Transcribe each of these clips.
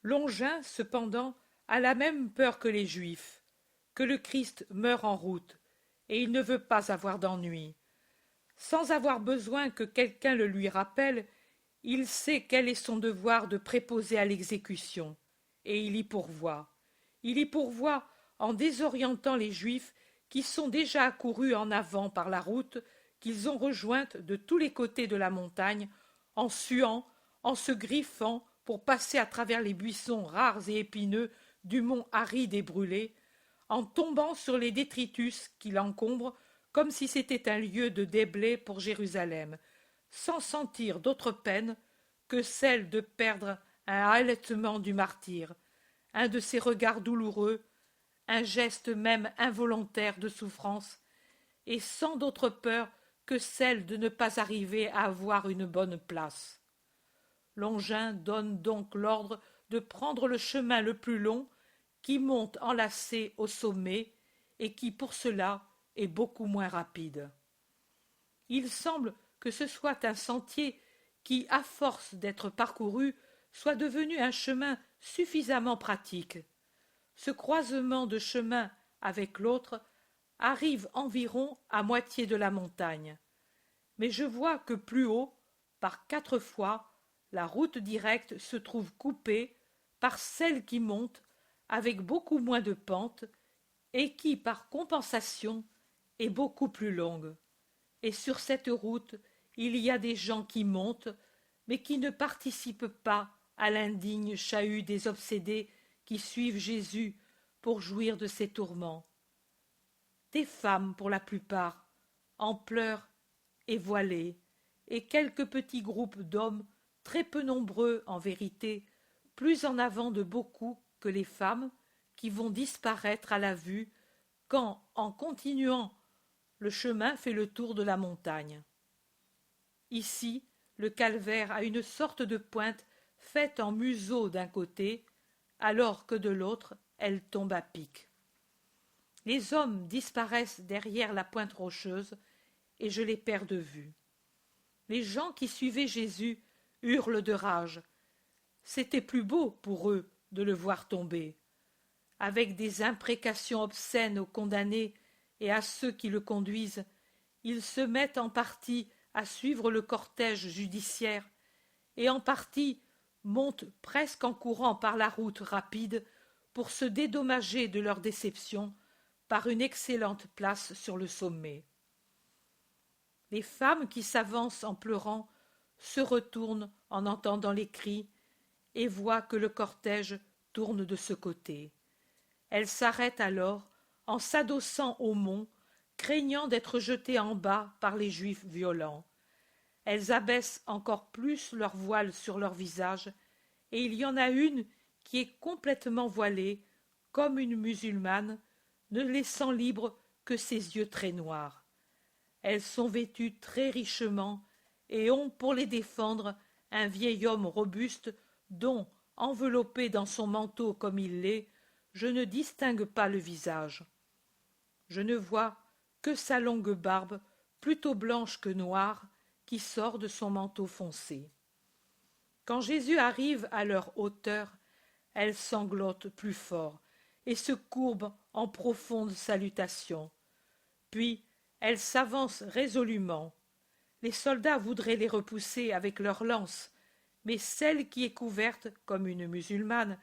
Longin, cependant, a la même peur que les Juifs, que le Christ meure en route, et il ne veut pas avoir d'ennui. Sans avoir besoin que quelqu'un le lui rappelle, il sait quel est son devoir de préposer à l'exécution, et il y pourvoit. Il y pourvoit en désorientant les Juifs qui sont déjà accourus en avant par la route qu'ils ont rejointe de tous les côtés de la montagne, en suant, en se griffant pour passer à travers les buissons rares et épineux du mont aride et brûlé, en tombant sur les détritus qui l'encombrent comme si c'était un lieu de déblai pour Jérusalem, sans sentir d'autre peine que celle de perdre un halètement du martyr, un de ses regards douloureux, un geste même involontaire de souffrance, et sans d'autre peur que celle de ne pas arriver à avoir une bonne place. Longin donne donc l'ordre de prendre le chemin le plus long qui monte enlacé au sommet et qui, pour cela, est beaucoup moins rapide. Il semble que ce soit un sentier qui, à force d'être parcouru, soit devenu un chemin suffisamment pratique. Ce croisement de chemin avec l'autre arrive environ à moitié de la montagne. Mais je vois que plus haut, par 4 fois, la route directe se trouve coupée par celle qui monte avec beaucoup moins de pente et qui, par compensation, est beaucoup plus longue. Et sur cette route, il y a des gens qui montent, mais qui ne participent pas à l'indigne chahut des obsédés qui suivent Jésus pour jouir de ses tourments. Des femmes pour la plupart, en pleurs et voilées, et quelques petits groupes d'hommes, très peu nombreux en vérité, plus en avant de beaucoup que les femmes, qui vont disparaître à la vue quand, en continuant, le chemin fait le tour de la montagne. Ici, le calvaire a une sorte de pointe faite en museau d'un côté, alors que de l'autre, elle tombe à pic. Les hommes disparaissent derrière la pointe rocheuse, et je les perds de vue. Les gens qui suivaient Jésus hurlent de rage. C'était plus beau pour eux de le voir tomber. Avec des imprécations obscènes aux condamnés et à ceux qui le conduisent, ils se mettent en partie à suivre le cortège judiciaire et en partie montent presque en courant par la route rapide pour se dédommager de leur déception par une excellente place sur le sommet. Les femmes qui s'avancent en pleurant se retournent en entendant les cris et voient que le cortège tourne de ce côté. Elles s'arrêtent alors en s'adossant au mont, craignant d'être jetées en bas par les Juifs violents. Elles abaissent encore plus leur voile sur leur visage, et il y en a une qui est complètement voilée, comme une musulmane, ne laissant libres que ses yeux très noirs. Elles sont vêtues très richement et ont pour les défendre un vieil homme robuste dont, enveloppé dans son manteau comme il l'est, je ne distingue pas le visage. Je ne vois que sa longue barbe, plutôt blanche que noire, qui sort de son manteau foncé. Quand Jésus arrive à leur hauteur, elles sanglotent plus fort et se courbent en profonde salutation. Puis elles s'avancent résolument. Les soldats voudraient les repousser avec leurs lances, mais celle qui est couverte comme une musulmane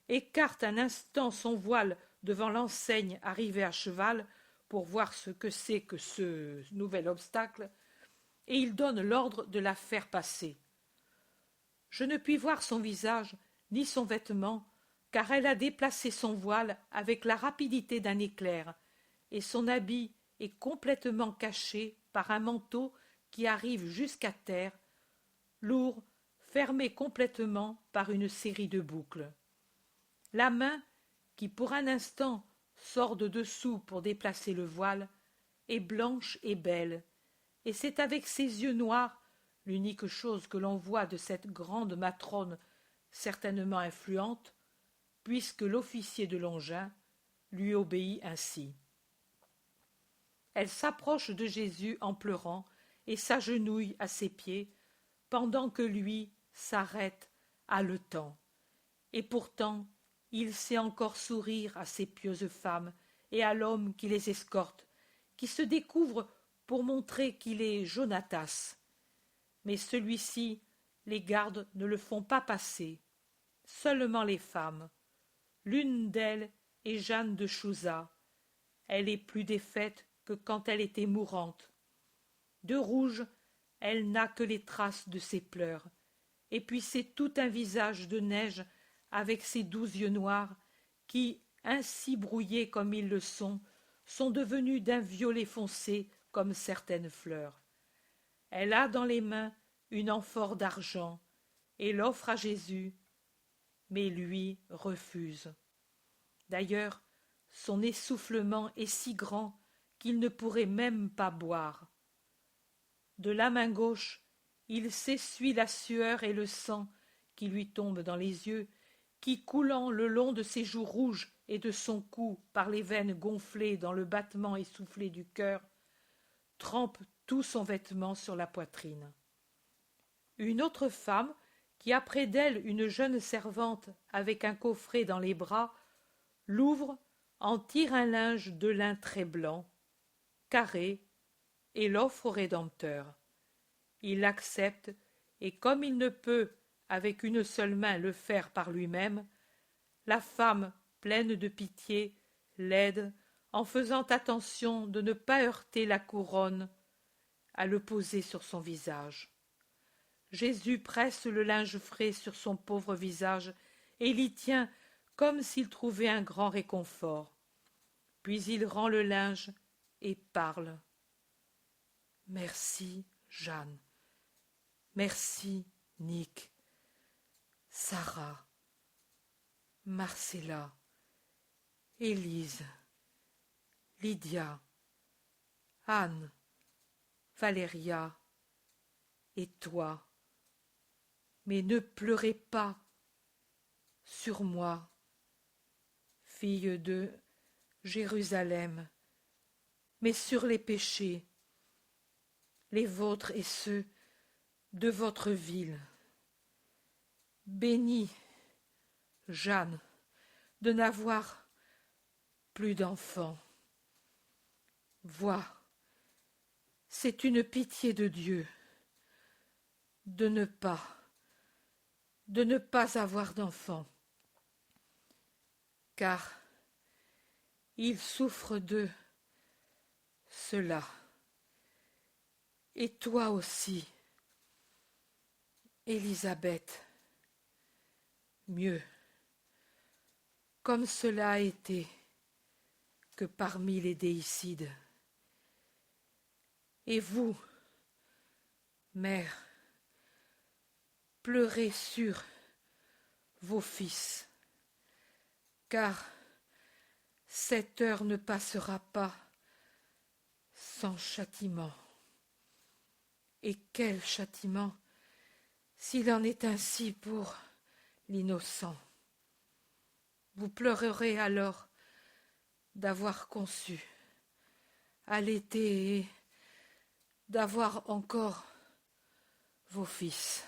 écarte un instant son voile devant l'enseigne arrivée à cheval pour voir ce que c'est que ce nouvel obstacle, et il donne l'ordre de la faire passer. Je ne puis voir son visage ni son vêtement, car elle a déplacé son voile avec la rapidité d'un éclair, et son habit est complètement caché par un manteau qui arrive jusqu'à terre, lourd, fermé complètement par une série de boucles. La main, qui pour un instant sort de dessous pour déplacer le voile, est blanche et belle, et c'est avec ses yeux noirs, l'unique chose que l'on voit de cette grande matrone certainement influente, puisque l'officier de Longin lui obéit ainsi. Elle s'approche de Jésus en pleurant et s'agenouille à ses pieds, pendant que lui s'arrête haletant. et pourtant il sait encore sourire à ces pieuses femmes et à l'homme qui les escorte, qui se découvre pour montrer qu'il est Jonatas. Mais celui-ci, les gardes ne le font pas passer, seulement les femmes. L'une d'elles est Jeanne de Chouza. Elle est plus défaite que quand elle était mourante. De rouge, elle n'a que les traces de ses pleurs, et puis c'est tout un visage de neige avec ses doux yeux noirs qui, ainsi brouillés comme ils le sont devenus d'un violet foncé comme certaines fleurs. Elle a dans les mains une amphore d'argent et l'offre à Jésus, mais lui refuse. D'ailleurs, son essoufflement est si grand qu'il ne pourrait même pas boire. De la main gauche, il s'essuie la sueur et le sang qui lui tombe dans les yeux, qui, coulant le long de ses joues rouges et de son cou par les veines gonflées dans le battement essoufflé du cœur, trempe tout son vêtement sur la poitrine. Une autre femme, qui a près d'elle une jeune servante avec un coffret dans les bras, l'ouvre, en tire un linge de lin très blanc, carré, et l'offre au Rédempteur. Il l'accepte, et comme il ne peut, avec une seule main, le faire par lui-même, la femme, pleine de pitié, l'aide, en faisant attention de ne pas heurter la couronne, à le poser sur son visage. Jésus presse le linge frais sur son pauvre visage et l'y tient comme s'il trouvait un grand réconfort. Puis il rend le linge et parle. « Merci, Jeanne. Merci, Nick. Sarah. Marcella. Élise. Lydia. Anne. Valéria. Et toi. Mais ne pleurez pas sur moi, fille de Jérusalem, mais sur les péchés, les vôtres et ceux de votre ville. Bénie, Jeanne, de n'avoir plus d'enfants. Vois, c'est une pitié de Dieu de ne pas avoir d'enfants, car il souffre de cela. Et toi aussi, Élisabeth, mieux, comme cela a été que parmi les déicides. Et vous, mère, pleurez sur vos fils, car cette heure ne passera pas sans châtiment. Et quel châtiment, s'il en est ainsi pour l'innocent. Vous pleurerez alors d'avoir conçu, allaité et d'avoir encore vos fils.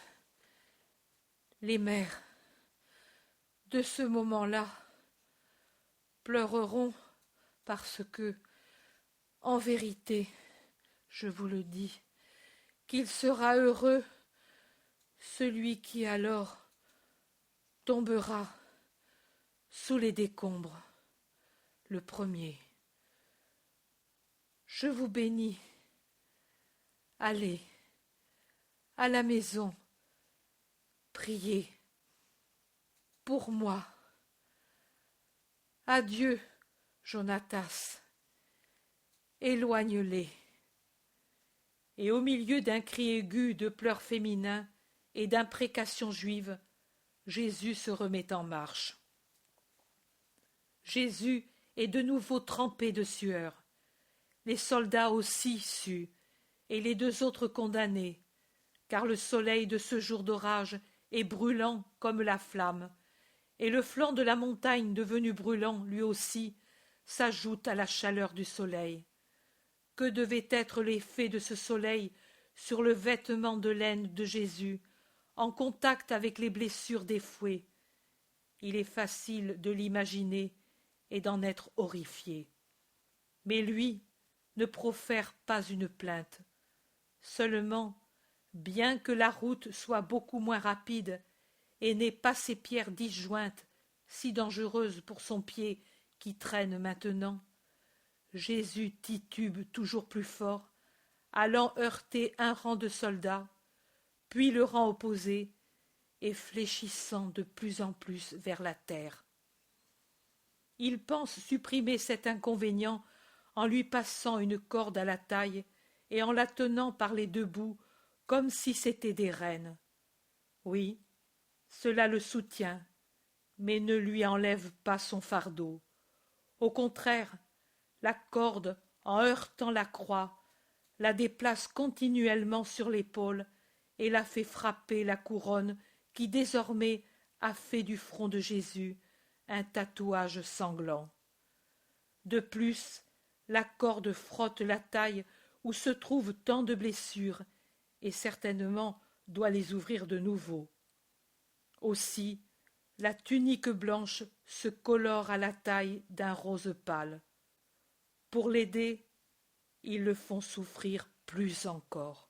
Les mères de ce moment-là pleureront parce que, en vérité, je vous le dis, qu'il sera heureux celui qui alors tombera sous les décombres, le premier. Je vous bénis. Allez à la maison, priez pour moi. Adieu, Jonatas. Éloigne-les. Et au milieu d'un cri aigu de pleurs féminins et d'imprécations juives, Jésus se remet en marche. Jésus est de nouveau trempé de sueur. Les soldats aussi suent, et les deux autres condamnés, car le soleil de ce jour d'orage est brûlant comme la flamme, et le flanc de la montagne devenu brûlant, lui aussi, s'ajoute à la chaleur du soleil. Que devait être l'effet de ce soleil sur le vêtement de laine de Jésus, en contact avec les blessures des fouets? il est facile de l'imaginer et d'en être horrifié. Mais lui ne profère pas une plainte. Seulement, bien que la route soit beaucoup moins rapide et n'ait pas ces pierres disjointes, si dangereuses pour son pied qui traîne maintenant, Jésus titube toujours plus fort, allant heurter un rang de soldats, puis le rang opposé, et fléchissant de plus en plus vers la terre. Il pense supprimer cet inconvénient en lui passant une corde à la taille et en la tenant par les deux bouts comme si c'étaient des rênes. Oui, cela le soutient, mais ne lui enlève pas son fardeau. Au contraire, la corde, en heurtant la croix, la déplace continuellement sur l'épaule et la fait frapper la couronne qui désormais a fait du front de Jésus un tatouage sanglant. De plus, la corde frotte la taille où se trouvent tant de blessures et certainement doit les ouvrir de nouveau. Aussi, la tunique blanche se colore à la taille d'un rose pâle. Pour l'aider, ils le font souffrir plus encore.